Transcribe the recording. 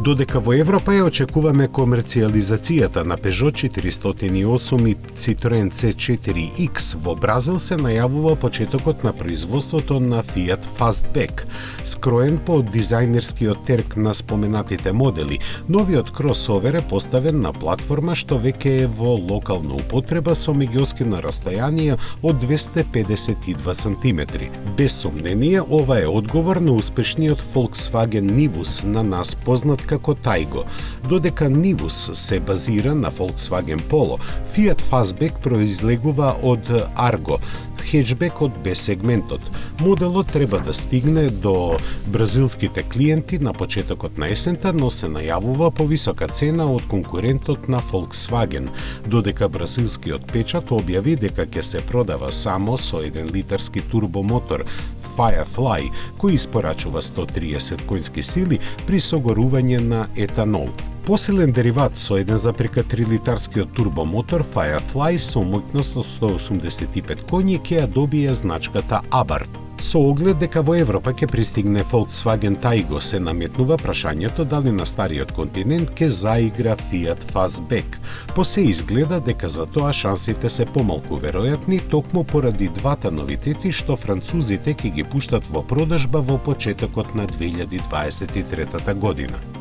Додека во Европа ја очекуваме комерцијализацијата на Peugeot 408 и Citroen C4X, во Бразил се најавува почетокот на производството на Fiat Fastback. Скроен по дизајнерскиот терк на споменатите модели, новиот кросовер е поставен на платформа што веќе е во локална употреба со меѓуоскино растојание од 252 см. Без сомнение, ова е одговор на успешниот Volkswagen Nivus, на нас познат како Taigo. Додека Nivus се базира на Volkswagen Polo, Fiat Fastback произлегува од Argo, хеджбек од B-сегментот. Моделот треба да стигне до бразилските клиенти на почетокот на есента, но се најавува повисока цена од конкурентот на Volkswagen, додека бразилскиот печат објави дека ќе се продава само со 1 литарски турбомотор Firefly, кој испорачува 130 конски сили при согорување на етанол. Посилен дериват со 1,3 литарскиот турбомотор Firefly со моќност од 185 коњи ќе ја добие значката Abarth. Со оглед дека во Европа ќе пристигне Volkswagen Taigo, се наметнува прашањето дали на стариот континент ќе заигра Fiat Fastback. По се изгледа дека за тоа шансите се помалку веројатни, токму поради двата новитети што французите ќе ги пуштат во продажба во почетокот на 2023 година.